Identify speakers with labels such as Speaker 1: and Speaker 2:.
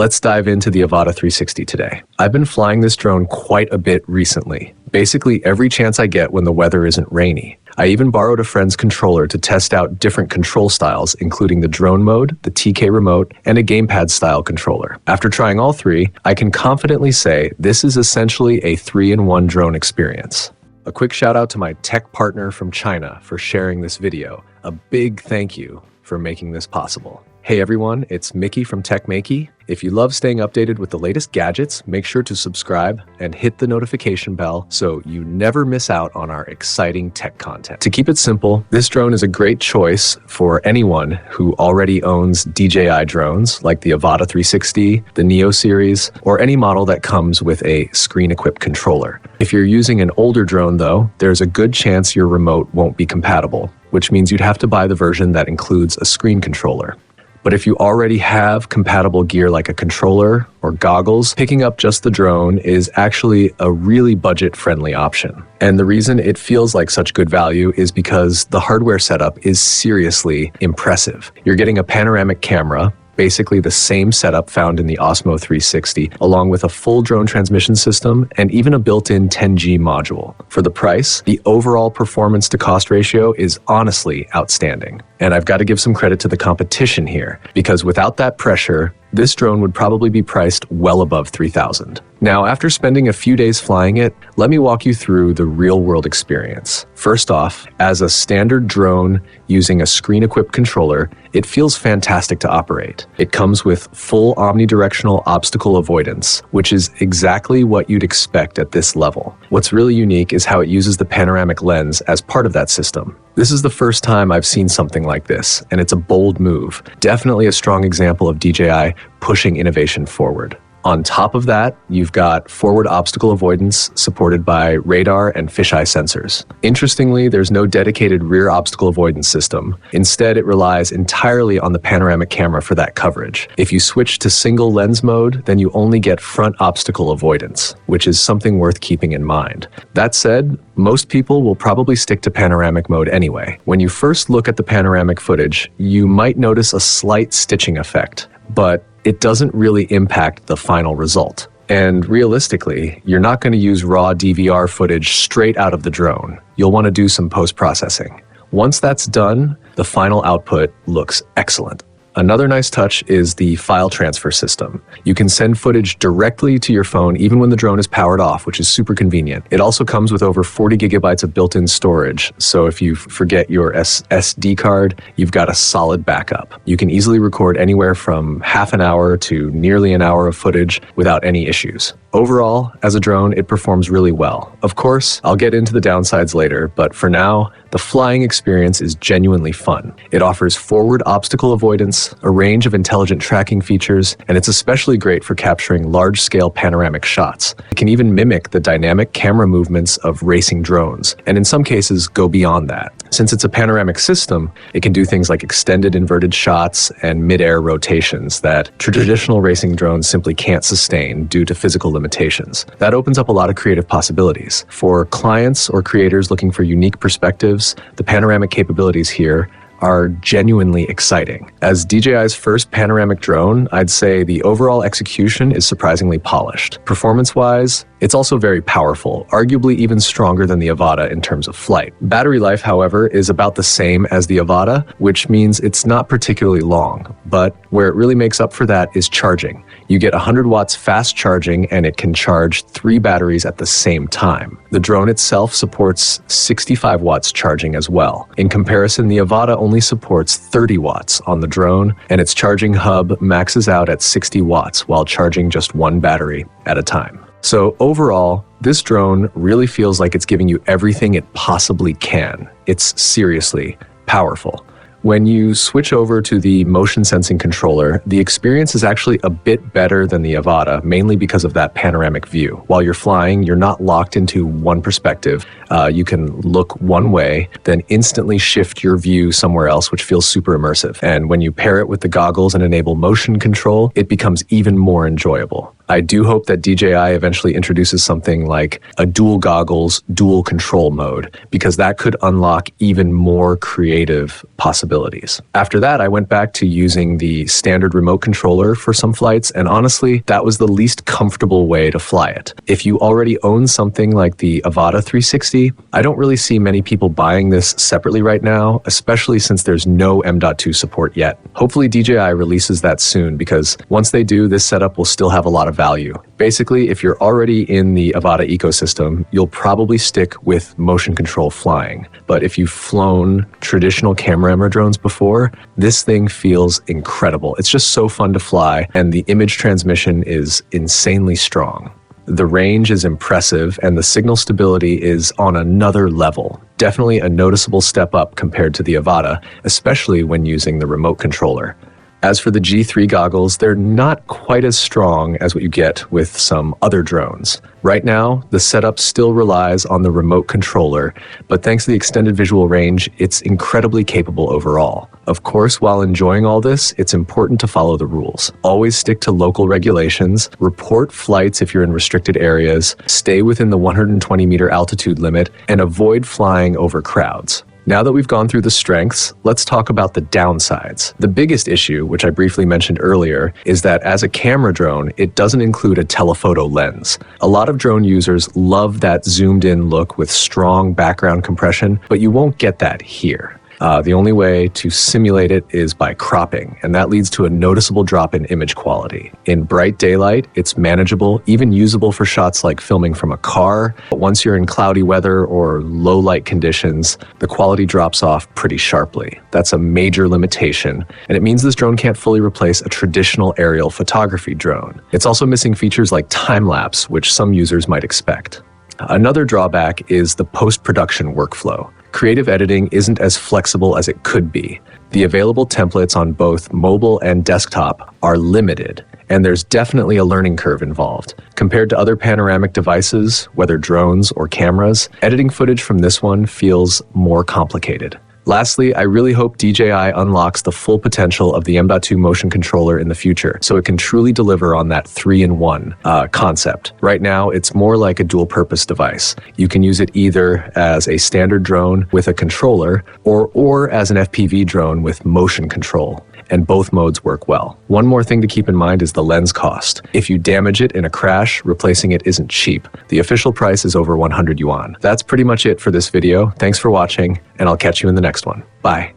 Speaker 1: let's dive into the Avata 360 today. I've been flying this drone quite a bit recently, basically every chance I get when the weather isn't rainy. I even borrowed a friend's controller to test out different control styles, including the drone mode, the TK remote, and a gamepad style controller. After trying all three, I can confidently say this is essentially a 3-in-1 drone experience. A quick shout out to my tech partner from China for sharing this video. A big thank you for making this possible. Hey everyone, it's Maiky from Maiky. If you love staying updated with the latest gadgets, make sure to subscribe and hit the notification bell so you never miss out on our exciting tech content. To keep it simple, this drone is a great choice for anyone who already owns DJI drones like the Avata 360, the Neo series, or any model that comes with a screen-equipped controller. If you're using an older drone though, there's a good chance your remote won't be compatible, which means you'd have to buy the version that includes a screen controller. But if you already have compatible gear like a controller or goggles, picking up just the drone is actually a really budget-friendly option. And the reason it feels like such good value is because the hardware setup is seriously impressive. You're getting a panoramic camera, basically the same setup found in the Osmo 360, along with a full drone transmission system and even a built-in 10G module. For the price, the overall performance to cost ratio is honestly outstanding. And I've got to give some credit to the competition here, because without that pressure, this drone would probably be priced well above $3,000. Now, after spending a few days flying it, let me walk you through the real-world experience. First off, as a standard drone using a screen-equipped controller, it feels fantastic to operate. It comes with full omnidirectional obstacle avoidance, which is exactly what you'd expect at this level. What's really unique is how it uses the panoramic lens as part of that system. This is the first time I've seen something like this, and it's a bold move. Definitely a strong example of DJI pushing innovation forward. On top of that, you've got forward obstacle avoidance supported by radar and fisheye sensors. Interestingly, there's no dedicated rear obstacle avoidance system. Instead, it relies entirely on the panoramic camera for that coverage. If you switch to single lens mode, then you only get front obstacle avoidance, which is something worth keeping in mind. That said, most people will probably stick to panoramic mode anyway. When you first look at the panoramic footage, you might notice a slight stitching effect, but it doesn't really impact the final result. And realistically, you're not going to use raw DVR footage straight out of the drone. You'll want to do some post-processing. Once that's done, the final output looks excellent. Another nice touch is the file transfer system. You can send footage directly to your phone even when the drone is powered off, which is super convenient. It also comes with over 40 gigabytes of built-in storage, so if you forget your SD card, you've got a solid backup. You can easily record anywhere from half an hour to nearly an hour of footage without any issues. Overall, as a drone, it performs really well. Of course, I'll get into the downsides later, but for now, the flying experience is genuinely fun. It offers forward obstacle avoidance, a range of intelligent tracking features, and it's especially great for capturing large-scale panoramic shots. It can even mimic the dynamic camera movements of racing drones, and in some cases go beyond that. Since it's a panoramic system, it can do things like extended inverted shots and mid-air rotations that traditional racing drones simply can't sustain due to physical limitations. That opens up a lot of creative possibilities. For clients or creators looking for unique perspectives, the panoramic capabilities here are genuinely exciting. As DJI's first panoramic drone, I'd say the overall execution is surprisingly polished. Performance-wise, it's also very powerful, arguably even stronger than the Avata in terms of flight. Battery life, however, is about the same as the Avata, which means it's not particularly long, but where it really makes up for that is charging. You get 100 watts fast charging and it can charge 3 batteries at the same time. The drone itself supports 65 watts charging as well. In comparison, the Avata only supports 30 watts on the drone, and its charging hub maxes out at 60 watts while charging just 1 battery at a time. So overall, this drone really feels like it's giving you everything it possibly can. It's seriously powerful. When you switch over to the motion sensing controller, the experience is actually a bit better than the Avata, mainly because of that panoramic view. While you're flying, you're not locked into one perspective. You can look one way, then instantly shift your view somewhere else, which feels super immersive. And when you pair it with the goggles and enable motion control, it becomes even more enjoyable. I do hope that DJI eventually introduces something like a dual goggles, dual control mode, because that could unlock even more creative possibilities. After that, I went back to using the standard remote controller for some flights, and honestly, that was the least comfortable way to fly it. If you already own something like the Avata 360, I don't really see many people buying this separately right now, especially since there's no M.2 support yet. Hopefully DJI releases that soon, because once they do, this setup will still have a lot of value. Basically, if you're already in the Avata ecosystem, you'll probably stick with motion control flying. But if you've flown traditional camera drones before, this thing feels incredible. It's just so fun to fly, and the image transmission is insanely strong. The range is impressive, and the signal stability is on another level. Definitely a noticeable step up compared to the Avata, especially when using the remote controller. As for the G3 goggles, they're not quite as strong as what you get with some other drones. Right now, the setup still relies on the remote controller, but thanks to the extended visual range, it's incredibly capable overall. Of course, while enjoying all this, it's important to follow the rules. Always stick to local regulations, report flights if you're in restricted areas, stay within the 120-meter altitude limit, and avoid flying over crowds. Now that we've gone through the strengths, let's talk about the downsides. The biggest issue, which I briefly mentioned earlier, is that as a camera drone, it doesn't include a telephoto lens. A lot of drone users love that zoomed-in look with strong background compression, but you won't get that here. The only way to simulate it is by cropping, and that leads to a noticeable drop in image quality. In bright daylight, it's manageable, even usable for shots like filming from a car. But once you're in cloudy weather or low light conditions, the quality drops off pretty sharply. That's a major limitation, and it means this drone can't fully replace a traditional aerial photography drone. It's also missing features like time-lapse, which some users might expect. Another drawback is the post-production workflow. Creative editing isn't as flexible as it could be. The available templates on both mobile and desktop are limited, and there's definitely a learning curve involved. Compared to other panoramic devices, whether drones or cameras, editing footage from this one feels more complicated. Lastly, I really hope DJI unlocks the full potential of the M.2 motion controller in the future, so it can truly deliver on that 3-in-1 concept. Right now, it's more like a dual-purpose device. You can use it either as a standard drone with a controller, or as an FPV drone with motion control, and both modes work well. One more thing to keep in mind is the lens cost. If you damage it in a crash, replacing it isn't cheap. The official price is over 100 yuan. That's pretty much it for this video. Thanks for watching, and I'll catch you in the next one. Bye.